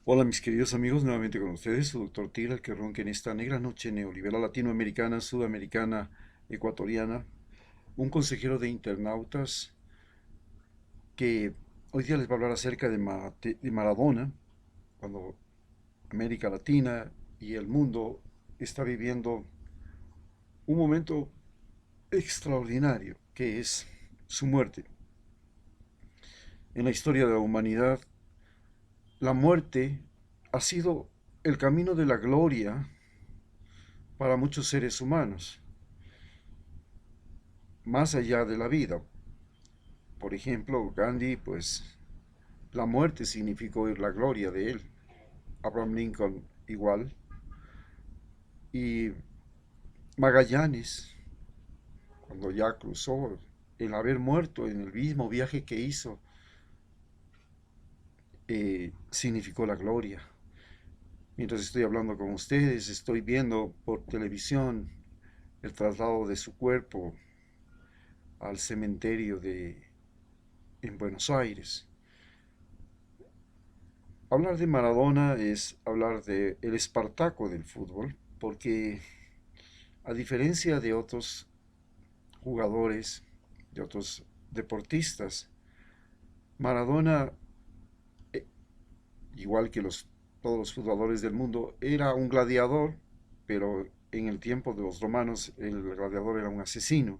Hola mis queridos amigos, nuevamente con ustedes, su doctor Tila, el que ronca en esta negra noche neoliberal latinoamericana, sudamericana, ecuatoriana, un consejero de internautas que hoy día les va a hablar acerca de Maradona, cuando América Latina y el mundo está viviendo un momento extraordinario, que es su muerte. En la historia de la humanidad, la muerte ha sido el camino de la gloria para muchos seres humanos, más allá de la vida. Por ejemplo, Gandhi, pues la muerte significó la gloria de él. Abraham Lincoln igual. Y Magallanes, cuando ya cruzó, el haber muerto en el mismo viaje que hizo, significó la gloria. Mientras estoy hablando con ustedes, estoy viendo por televisión el traslado de su cuerpo al cementerio en Buenos Aires. Hablar de Maradona es hablar de el Espartaco del fútbol, porque a diferencia de otros jugadores, de otros deportistas, Maradona, eh, igual que todos los jugadores del mundo, era un gladiador, pero en el tiempo de los romanos el gladiador era un asesino.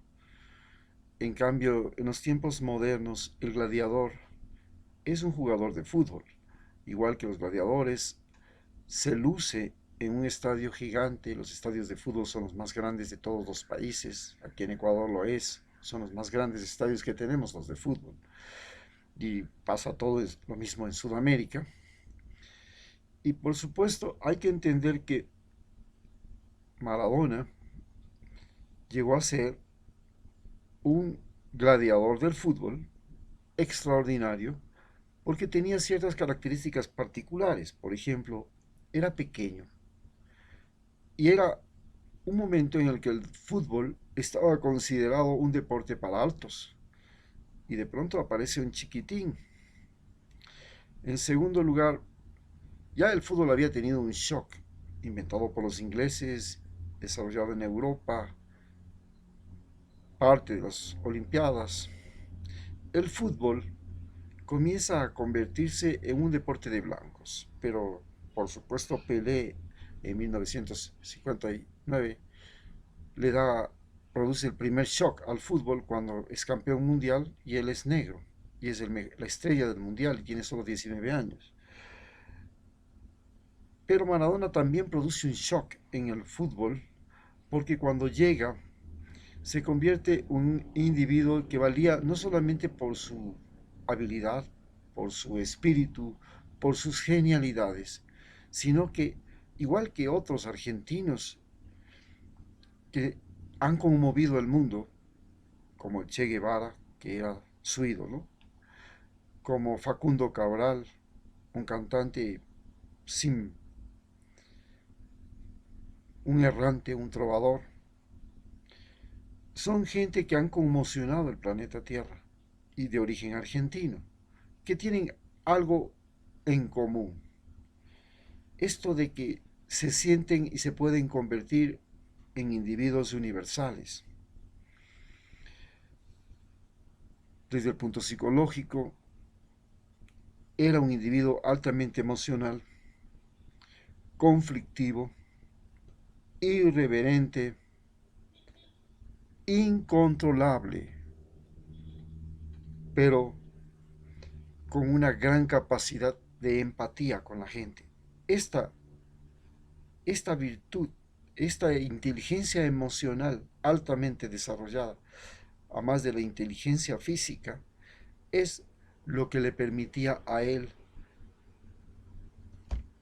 En cambio, en los tiempos modernos, el gladiador es un jugador de fútbol. Igual que los gladiadores, se luce en un estadio gigante. Los estadios de fútbol son los más grandes de todos los países. Aquí en Ecuador lo es. Son los más grandes estadios que tenemos, los de fútbol. Y pasa todo lo mismo en Sudamérica. Y por supuesto hay que entender que Maradona llegó a ser un gladiador del fútbol extraordinario porque tenía ciertas características particulares. Por ejemplo, era pequeño y era un momento en el que el fútbol estaba considerado un deporte para altos y de pronto aparece un chiquitín. En segundo lugar, ya el fútbol había tenido un shock inventado por los ingleses, desarrollado en Europa, parte de las Olimpiadas. El fútbol comienza a convertirse en un deporte de blancos, pero por supuesto Pelé en 1959 le da, produce el primer shock al fútbol cuando es campeón mundial y él es negro y es la estrella del mundial y tiene solo 19 años. Pero Maradona también produce un shock en el fútbol porque cuando llega se convierte en un individuo que valía no solamente por su habilidad, por su espíritu, por sus genialidades, sino que, igual que otros argentinos que han conmovido el mundo, como el Che Guevara, que era su ídolo, como Facundo Cabral, un cantante sin un errante, un trovador, son gente que han conmocionado el planeta Tierra y de origen argentino, que tienen algo en común. Esto de que se sienten y se pueden convertir en individuos universales. Desde el punto psicológico, era un individuo altamente emocional, conflictivo, irreverente, incontrolable, pero con una gran capacidad de empatía con la gente. Esta, esta virtud, esta inteligencia emocional altamente desarrollada, a más de la inteligencia física, es lo que le permitía a él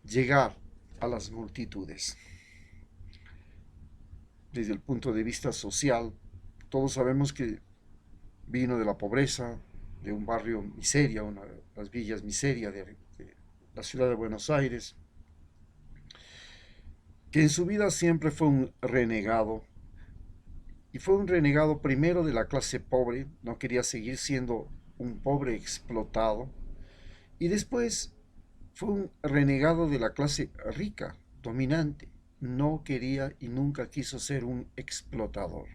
llegar a las multitudes. Desde el punto de vista social, todos sabemos que vino de la pobreza, de un barrio miseria, una de las villas miseria de la ciudad de Buenos Aires, que en su vida siempre fue un renegado, y fue un renegado primero de la clase pobre, no quería seguir siendo un pobre explotado, y después Fue un renegado de la clase rica, dominante. No quería y nunca quiso ser un explotador.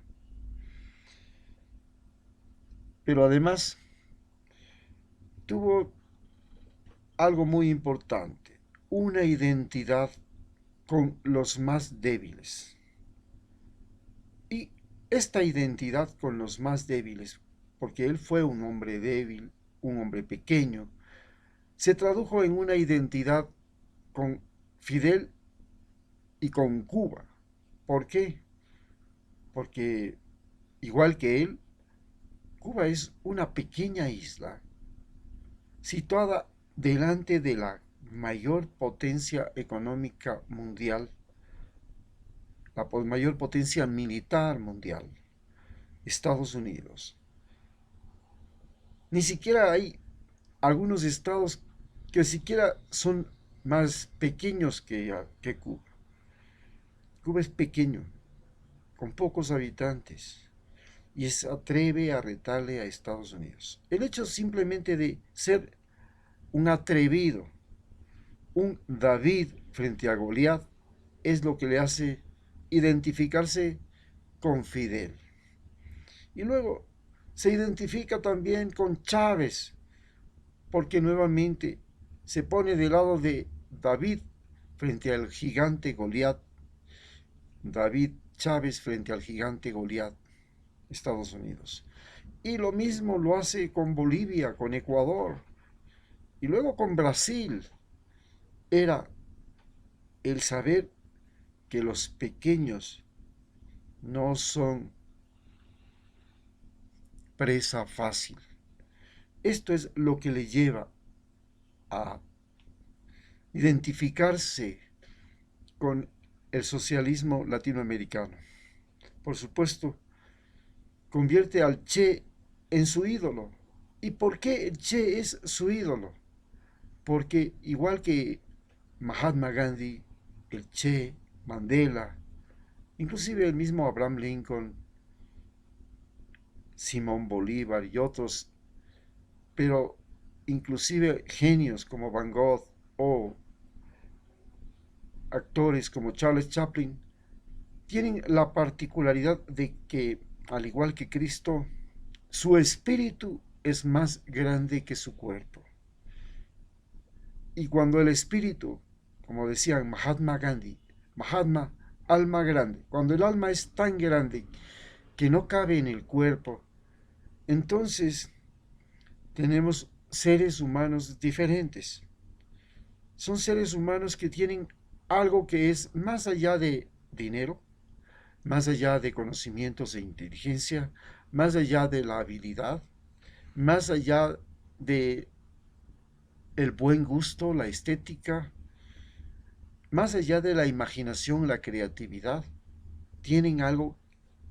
Pero además tuvo algo muy importante, una identidad con los más débiles. Y esta identidad con los más débiles, porque él fue un hombre débil, un hombre pequeño, se tradujo en una identidad con Fidel y con Cuba. ¿Por qué? Porque igual que él, Cuba es una pequeña isla situada delante de la mayor potencia económica mundial, la mayor potencia militar mundial, Estados Unidos. Ni siquiera hay algunos estados que siquiera son más pequeños que Cuba. Cuba es pequeño, con pocos habitantes, y se atreve a retarle a Estados Unidos. El hecho simplemente de ser un atrevido, un David frente a Goliat, es lo que le hace identificarse con Fidel. Y luego se identifica también con Chávez, porque nuevamente se pone del lado de David frente al gigante Goliat. David Chávez frente al gigante Goliat, Estados Unidos. Y lo mismo lo hace con Bolivia, con Ecuador y luego con Brasil. Era el saber que los pequeños no son presa fácil. Esto es lo que le lleva a identificarse con el socialismo latinoamericano. Por supuesto, convierte al Che en su ídolo. ¿Y por qué el Che es su ídolo? Porque igual que Mahatma Gandhi, el Che, Mandela, inclusive el mismo Abraham Lincoln, Simón Bolívar y otros, pero inclusive genios como Van Gogh o actores como Charles Chaplin, tienen la particularidad de que, al igual que Cristo, su espíritu es más grande que su cuerpo. Y cuando el espíritu, como decían Mahatma Gandhi, Mahatma, alma grande, cuando el alma es tan grande que no cabe en el cuerpo, entonces tenemos seres humanos diferentes. Son seres humanos que tienen algo que es más allá de dinero, más allá de conocimientos e inteligencia, más allá de la habilidad, más allá de el buen gusto, la estética, más allá de la imaginación, la creatividad, tienen algo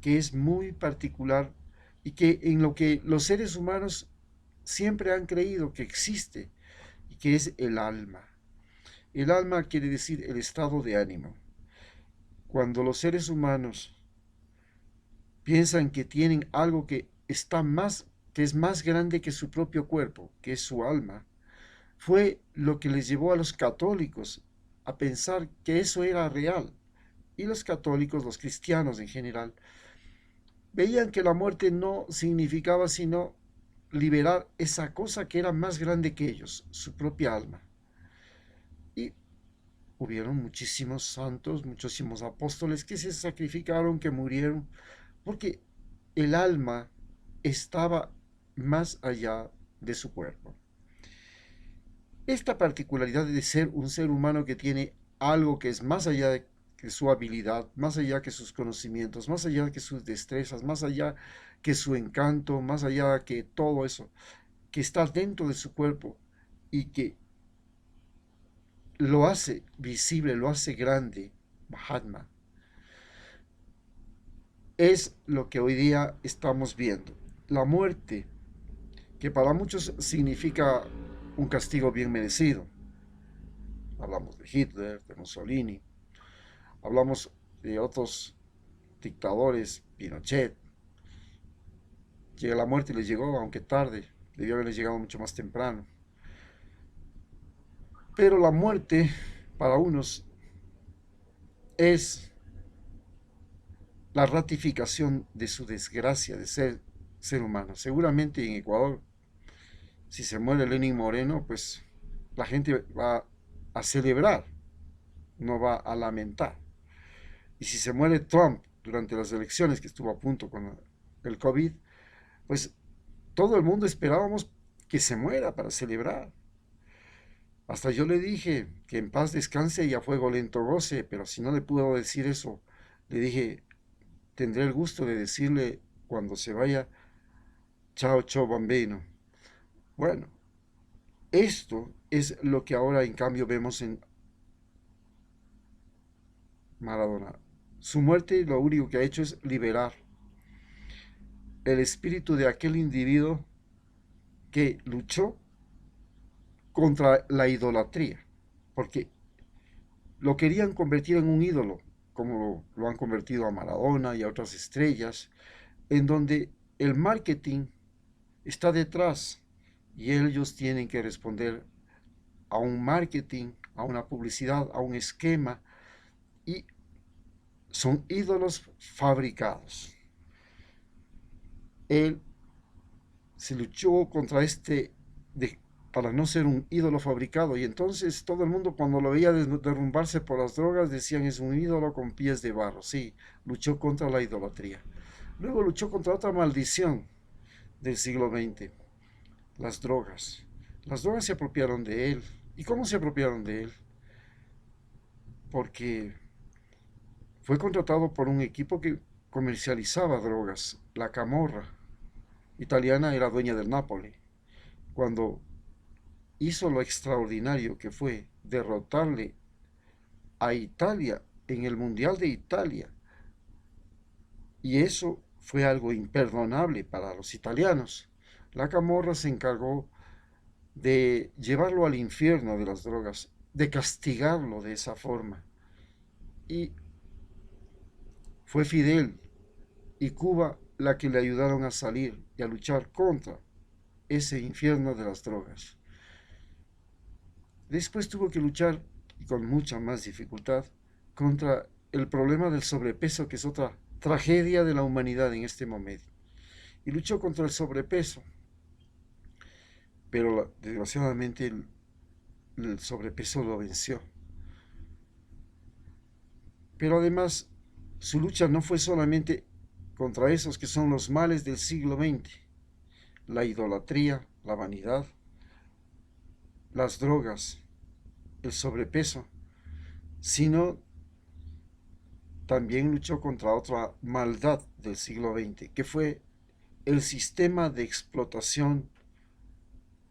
que es muy particular y que en lo que los seres humanos siempre han creído que existe y que es el alma. El alma quiere decir el estado de ánimo. Cuando los seres humanos piensan que tienen algo que es más grande que su propio cuerpo, que es su alma, fue lo que les llevó a los católicos a pensar que eso era real. Y los católicos, los cristianos en general, veían que la muerte no significaba sino liberar esa cosa que era más grande que ellos, su propia alma. Y hubieron muchísimos santos, muchísimos apóstoles que se sacrificaron, que murieron, porque el alma estaba más allá de su cuerpo. Esta particularidad de ser un ser humano que tiene algo que es más allá de que su habilidad, más allá que sus conocimientos, más allá que sus destrezas, más allá que su encanto, más allá que todo eso, que está dentro de su cuerpo y que lo hace visible, lo hace grande, Mahatma, es lo que hoy día estamos viendo. La muerte, que para muchos significa un castigo bien merecido. Hablamos de Hitler, de Mussolini, hablamos de otros dictadores, Pinochet, que la muerte les llegó, aunque tarde, debió haberles llegado mucho más temprano. Pero la muerte para unos es la ratificación de su desgracia de ser humano. Seguramente en Ecuador, si se muere Lenin Moreno, pues la gente va a celebrar, no va a lamentar. Y si se muere Trump durante las elecciones, que estuvo a punto con el COVID, pues todo el mundo esperábamos que se muera para celebrar. Hasta yo le dije que en paz descanse y a fuego lento goce, pero si no le puedo decir eso, le dije, tendré el gusto de decirle cuando se vaya, chao, chao, bambino. Bueno, esto es lo que ahora en cambio vemos en Maradona. Su muerte lo único que ha hecho es liberar el espíritu de aquel individuo que luchó contra la idolatría, porque lo querían convertir en un ídolo, como lo han convertido a Maradona y a otras estrellas, en donde el marketing está detrás y ellos tienen que responder a un marketing, a una publicidad, a un esquema, y son ídolos fabricados. Él se luchó contra para no ser un ídolo fabricado, y entonces todo el mundo cuando lo veía derrumbarse por las drogas decían es un ídolo con pies de barro. Sí, luchó contra la idolatría. Luego luchó contra otra maldición del siglo XX, las drogas. Las drogas se apropiaron de él. ¿Y cómo se apropiaron de él? Porque fue contratado por un equipo que comercializaba drogas, la Camorra italiana era dueña del Napoli. Cuando hizo lo extraordinario que fue derrotarle a Italia en el Mundial de Italia, y eso fue algo imperdonable para los italianos, la Camorra se encargó de llevarlo al infierno de las drogas, de castigarlo de esa forma. Y fue Fidel y Cuba la que le ayudaron a salir y a luchar contra ese infierno de las drogas. Después tuvo que luchar, y con mucha más dificultad, contra el problema del sobrepeso, que es otra tragedia de la humanidad en este momento. Y luchó contra el sobrepeso, pero desgraciadamente el sobrepeso lo venció. Pero además, su lucha no fue solamente contra esos que son los males del siglo XX, la idolatría, la vanidad, las drogas, el sobrepeso, sino también luchó contra otra maldad del siglo XX, que fue el sistema de explotación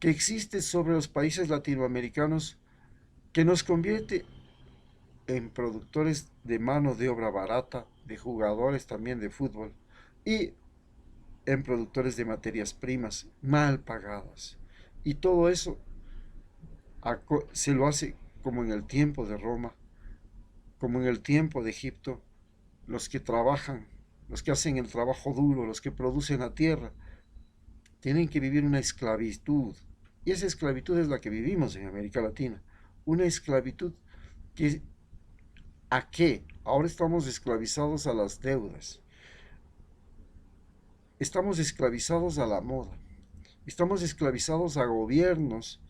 que existe sobre los países latinoamericanos, que nos convierte en productores de mano de obra barata, de jugadores también de fútbol y en productores de materias primas mal pagadas. Y todo eso se lo hace como en el tiempo de Roma, como en el tiempo de Egipto, los que trabajan, los que hacen el trabajo duro, los que producen la tierra, tienen que vivir una esclavitud. Y esa esclavitud es la que vivimos en América Latina. Una esclavitud que, ¿a qué? Ahora estamos esclavizados a las deudas. Estamos esclavizados a la moda. Estamos esclavizados a gobiernos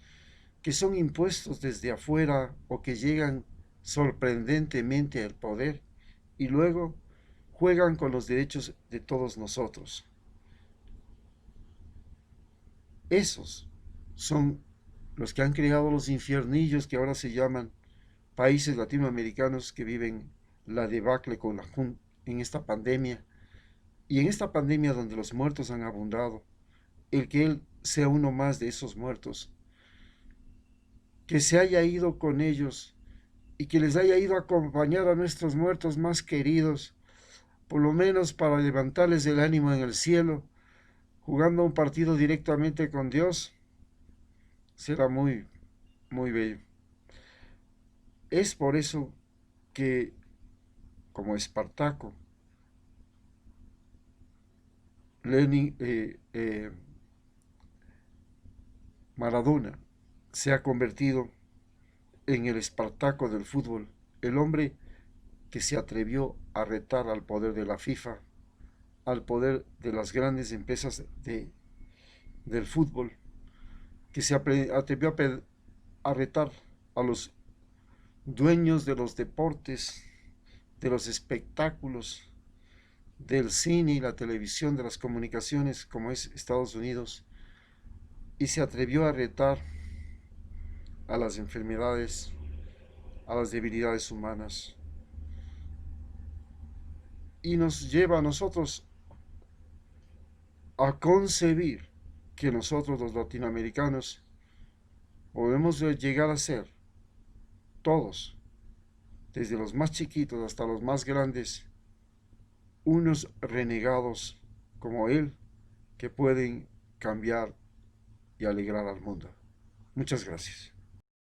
que son impuestos desde afuera o que llegan sorprendentemente al poder y luego juegan con los derechos de todos nosotros. Esos son los que han creado los infiernillos que ahora se llaman países latinoamericanos que viven la debacle en esta pandemia. Y en esta pandemia donde los muertos han abundado, el que Él sea uno más de esos muertos, que se haya ido con ellos y que les haya ido a acompañar a nuestros muertos más queridos, por lo menos para levantarles el ánimo en el cielo, jugando un partido directamente con Dios, será muy, muy bello. Es por eso que, como Espartaco, Lenin, Maradona se ha convertido en el Espartaco del fútbol, el hombre que se atrevió a retar al poder de la FIFA, al poder de las grandes empresas del fútbol, que se atrevió a retar a los dueños de los deportes, de los espectáculos, del cine y la televisión, de las comunicaciones, como es Estados Unidos, y se atrevió a retar a las enfermedades, a las debilidades humanas, y nos lleva a nosotros a concebir que nosotros los latinoamericanos podemos llegar a ser todos, desde los más chiquitos hasta los más grandes, unos renegados como él que pueden cambiar y alegrar al mundo. Muchas gracias.